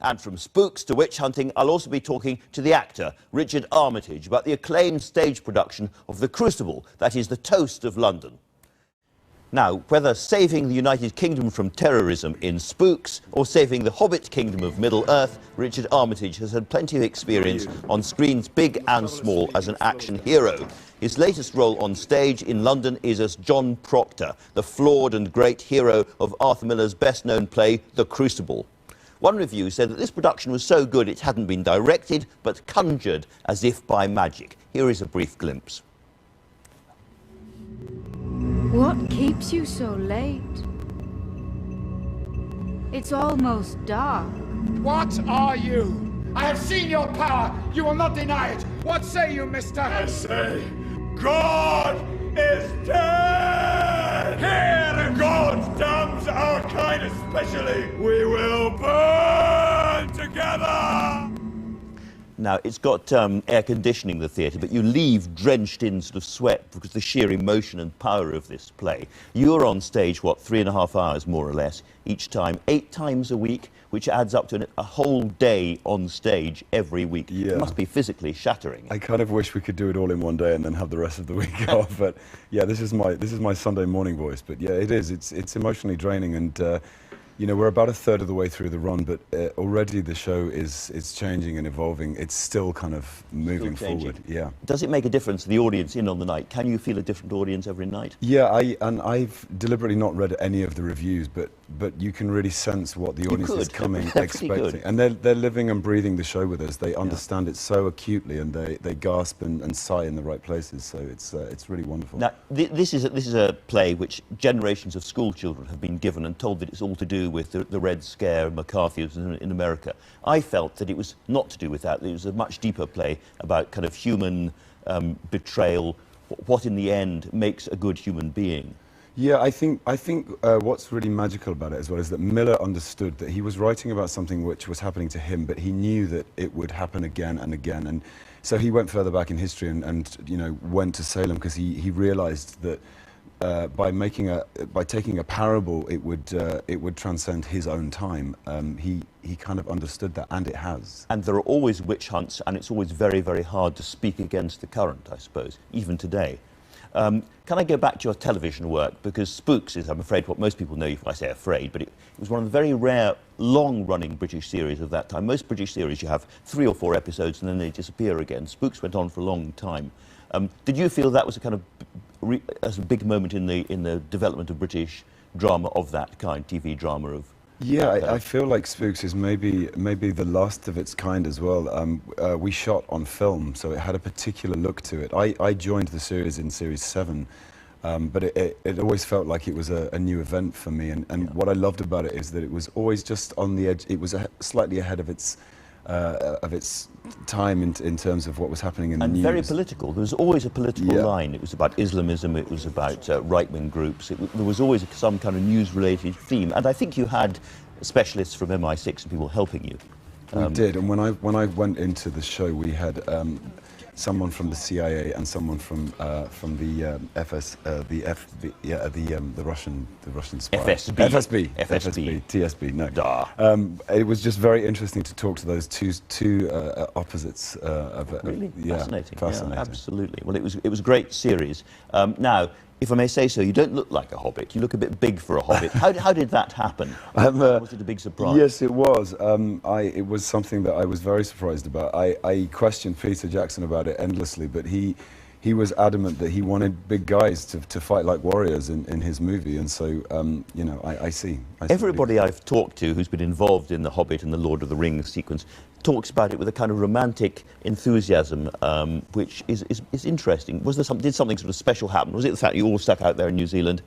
And from spooks to witch hunting, I'll also be talking to the actor, Richardem Armitage, about the acclaimed stage production of The Crucible, that is, the toast of London. Now, whether saving the United Kingdom from terrorism in Spooks or saving the Hobbit kingdom of Middle-earth, Richardem Armitage has had plenty of experience on screens big and small as an action hero. His latest role on stage in London is as John Proctor, the flawed and great hero of Arthur Miller's best-known play, The Crucible. One review said that this production was so good it hadn't been directed, but conjured as if by magic. Here is a brief glimpse. What keeps you so late? It's almost dark. What are you? I have seen your power. You will not deny it. What say you, mister? I say, God is dead! Here! God damns our kind especially! We will burn together! Now, it's got air conditioning, the theatre, but you leave drenched in sort of sweat because of the sheer emotion and power of this play. You're on stage, what, 3.5 hours, more or less, each time, 8 times a week, which adds up to a whole day on stage every week. Yeah. It must be physically shattering. I kind of wish we could do it all in one day and then have the rest of the week off. But yeah, this is my Sunday morning voice. But yeah, it is. It's emotionally draining, and you know, we're about a third of the way through the run, but already the show it's changing and evolving. It's still kind of moving forward. Yeah. Does it make a difference to the audience in on the night? Can you feel a different audience every night? Yeah, I've deliberately not read any of the reviews, but you can really sense what the audience is coming expecting, and they're living and breathing the show with us. They understand it so acutely, and they gasp and sigh in the right places. So it's really wonderful. Now, this is a play which generations of school children have been given and told that it's all to do with the Red Scare, McCarthyism in America. I felt that it was not to do with that. It was a much deeper play about kind of human betrayal, what in the end makes a good human being. Yeah, I think what's really magical about it as well is that Miller understood that he was writing about something which was happening to him, but he knew that it would happen again and again, and so he went further back in history and you know, went to Salem because he realized that by taking a parable, it would transcend his own time. He kind of understood that, and it has. And there are always witch hunts, and it's always very, very hard to speak against the current, I suppose, even today. Can I go back to your television work? Because Spooks is, I'm afraid, what most people know if I say afraid, but it was one of the very rare, long-running British series of that time. Most British series, you have 3 or 4 episodes and then they disappear again. Spooks went on for a long time. Did you feel that was a kind of a big moment in the development of British drama of that kind, TV drama of? Yeah, I feel like Spooks is maybe the last of its kind as well. We shot on film, so it had a particular look to it. I joined the series in series 7, but it always felt like it was a new event for me. And what I loved about it is that it was always just on the edge. It was slightly ahead of its time in terms of what was happening in the news. And very political. There was always a political line. It was about Islamism, it was about right-wing groups. There was always some kind of news-related theme. And I think you had specialists from MI6 and people helping you. We did, and when I went into the show, we had someone from the CIA and someone from the Russian spy. FSB, TSB. No. It was just very interesting to talk to those two opposites. Really fascinating. Fascinating. Yeah, absolutely. Well, it was a great series. Now, if I may say so, you don't look like a hobbit. You look a bit big for a hobbit. How did that happen? Was it a big surprise? Yes, it was. It was something that I was very surprised about. I questioned Peter Jackson about it endlessly, but he was adamant that he wanted big guys to fight like warriors in his movie, and so you know, I see. Everybody I've talked to who's been involved in the Hobbit and the Lord of the Rings sequence talks about it with a kind of romantic enthusiasm, which is interesting. Did something sort of special happen? Was it the fact you all stuck out there in New Zealand?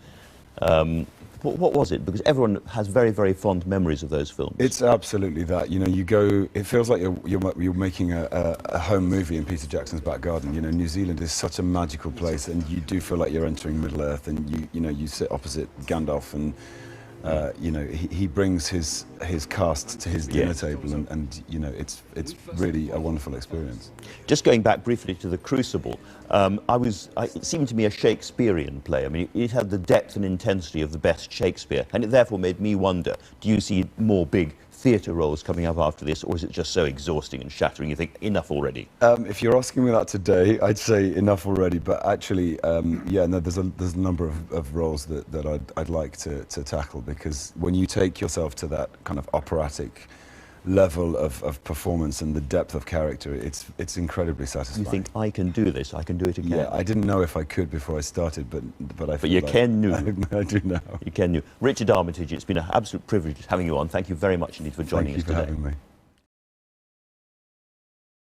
What was it? Because everyone has very, very fond memories of those films. It's absolutely that. You know, you go. It feels like you're making a home movie in Peter Jackson's back garden. You know, New Zealand is such a magical place, and you do feel like you're entering Middle Earth. And you know, you sit opposite Gandalf, and you know, he brings his cast to his dinner table, and you know, it's really a wonderful experience. Just going back briefly to The Crucible, it seemed to me a Shakespearean play. I mean, it had the depth and intensity of the best Shakespeare, and it therefore made me wonder, do you see more big theatre roles coming up after this, or is it just so exhausting and shattering you think, enough already? If you're asking me that today, I'd say enough already. But actually, yeah, no, there's a number of roles that I'd like to tackle, because when you take yourself to that kind of operatic level of performance and the depth of character, it's incredibly satisfying. You think, I can do this, I can do it again? Yeah, I didn't know if I could before I started, but I feel you like can now. I do now. You can now. Richard Armitage, it's been an absolute privilege having you on. Thank you very much indeed for joining us today. Thank you for having me.